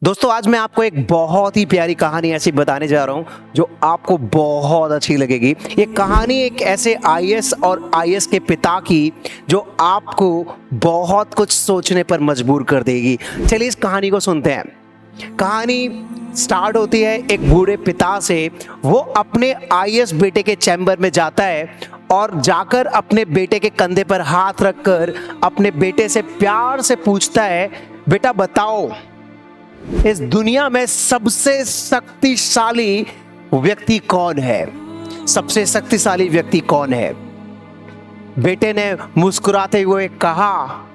दोस्तों आज मैं आपको एक बहुत ही प्यारी कहानी ऐसी बताने जा रहा हूं जो आपको बहुत अच्छी लगेगी। ये कहानी एक ऐसे आईएएस और आईएएस के पिता की जो आपको बहुत कुछ सोचने पर मजबूर कर देगी। चलिए इस कहानी को सुनते हैं। कहानी स्टार्ट होती है एक बूढ़े पिता से। वो अपने आईएएस बेटे के चैम्बर में जाता है और जाकर अपने बेटे के कंधे पर हाथ रखकर अपने बेटे से प्यार से पूछता है, बेटा बताओ इस दुनिया में सबसे शक्तिशाली व्यक्ति कौन है? सबसे शक्तिशाली व्यक्ति कौन है? बेटे ने मुस्कुराते हुए कहा,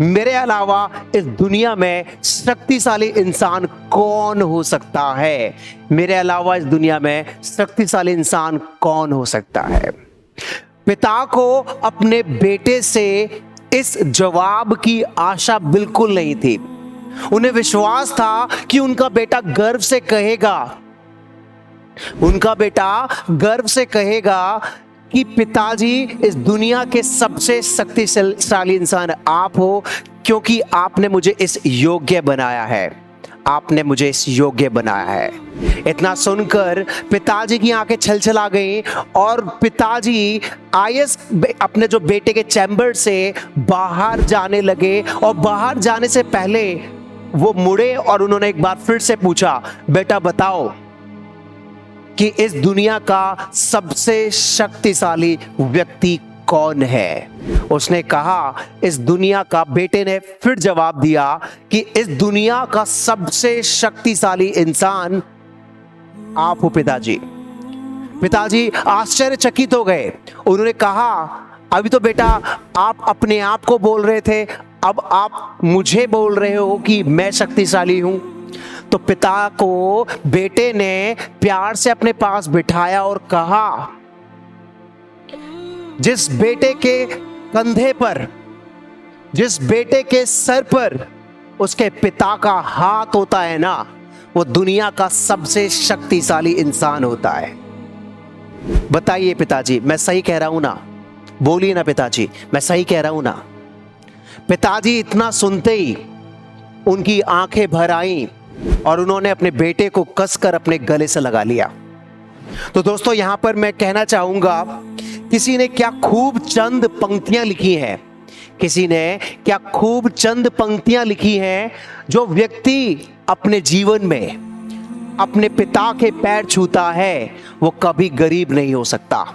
मेरे अलावा इस दुनिया में शक्तिशाली इंसान कौन हो सकता है? मेरे अलावा इस दुनिया में शक्तिशाली इंसान कौन हो सकता है? पिता को अपने बेटे से इस जवाब की आशा बिल्कुल नहीं थी। उन्हें विश्वास था कि उनका बेटा गर्व से कहेगा कि पिताजी इस दुनिया के सबसे शक्तिशाली इंसान आप हो, क्योंकि आपने मुझे इस योग्य बनाया है। इतना सुनकर पिताजी की आंखें छलछला गईं और पिताजी आईएएस अपने जो बेटे के चैम्बर से बाहर जाने लगे और बाहर जाने से पहले वो मुड़े और उन्होंने एक बार फिर से पूछा, बेटा बताओ कि इस दुनिया का सबसे शक्तिशाली व्यक्ति कौन है? उसने कहा इस दुनिया का, बेटे ने फिर जवाब दिया कि इस दुनिया का सबसे शक्तिशाली इंसान आप हो पिताजी। पिताजी आश्चर्यचकित हो गए। उन्होंने कहा, अभी तो बेटा आप अपने आप को बोल रहे थे, अब आप मुझे बोल रहे हो कि मैं शक्तिशाली हूं। तो पिता को बेटे ने प्यार से अपने पास बिठाया और कहा, जिस बेटे के कंधे पर, जिस बेटे के सर पर उसके पिता का हाथ होता है ना, वो दुनिया का सबसे शक्तिशाली इंसान होता है। बताइए पिताजी, मैं सही कह रहा हूं ना? बोलिए ना पिताजी, मैं सही कह रहा हूं ना? पिताजी इतना सुनते ही उनकी आंखें भर आईं और उन्होंने अपने बेटे को कसकर अपने गले से लगा लिया। तो दोस्तों यहां पर मैं कहना चाहूंगा, किसी ने क्या खूब चंद पंक्तियां लिखी हैं जो व्यक्ति अपने जीवन में अपने पिता के पैर छूता है वो कभी गरीब नहीं हो सकता।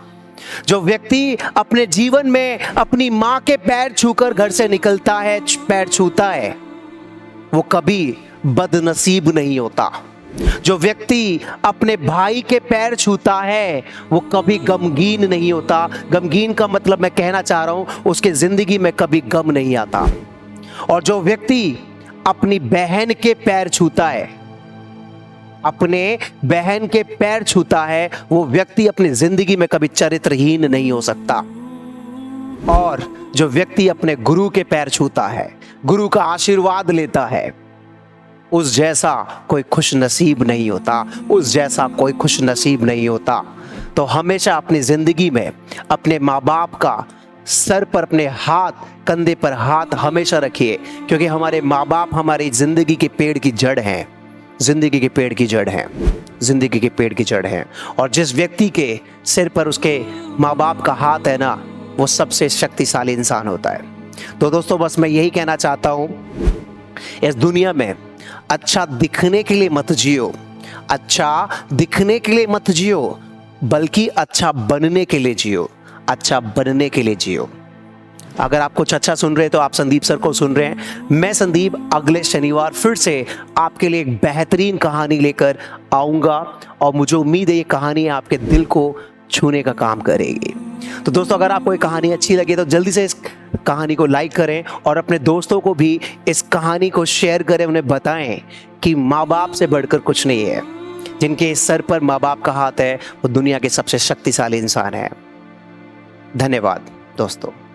जो व्यक्ति अपने जीवन में अपनी मां के पैर छूकर घर से निकलता है, पैर छूता है, वो कभी बदनसीब नहीं होता। जो व्यक्ति अपने भाई के पैर छूता है वो कभी गमगीन नहीं होता। गमगीन का मतलब मैं कहना चाह रहा हूं उसके जिंदगी में कभी गम नहीं आता। और जो व्यक्ति अपनी बहन के पैर छूता है वो व्यक्ति अपनी जिंदगी में कभी चरित्रहीन नहीं हो सकता। और जो व्यक्ति अपने गुरु के पैर छूता है, गुरु का आशीर्वाद लेता है, उस जैसा कोई खुशनसीब नहीं होता। तो हमेशा अपनी जिंदगी में अपने माँ बाप का सर पर अपने हाथ, कंधे पर हाथ हमेशा रखिए, क्योंकि हमारे माँ बाप हमारी जिंदगी के पेड़ की जड़ हैं। और जिस व्यक्ति के सिर पर उसके माँ बाप का हाथ है ना, वो सबसे शक्तिशाली इंसान होता है। तो दोस्तों बस मैं यही कहना चाहता हूं, इस दुनिया में अच्छा दिखने के लिए मत जियो, बल्कि अच्छा बनने के लिए जियो। अगर आप कुछ अच्छा सुन रहे हैं तो आप संदीप सर को सुन रहे हैं। मैं संदीप अगले शनिवार फिर से आपके लिए एक बेहतरीन कहानी लेकर आऊँगा और मुझे उम्मीद है ये कहानी आपके दिल को छूने का काम करेगी। तो दोस्तों अगर आपको ये कहानी अच्छी लगी तो जल्दी से इस कहानी को लाइक करें और अपने दोस्तों को भी इस कहानी को शेयर करें। उन्हें बताएं कि माँ बाप से बढ़कर कुछ नहीं है। जिनके सर पर माँ बाप का हाथ है वो दुनिया के सबसे शक्तिशाली इंसान है। धन्यवाद दोस्तों।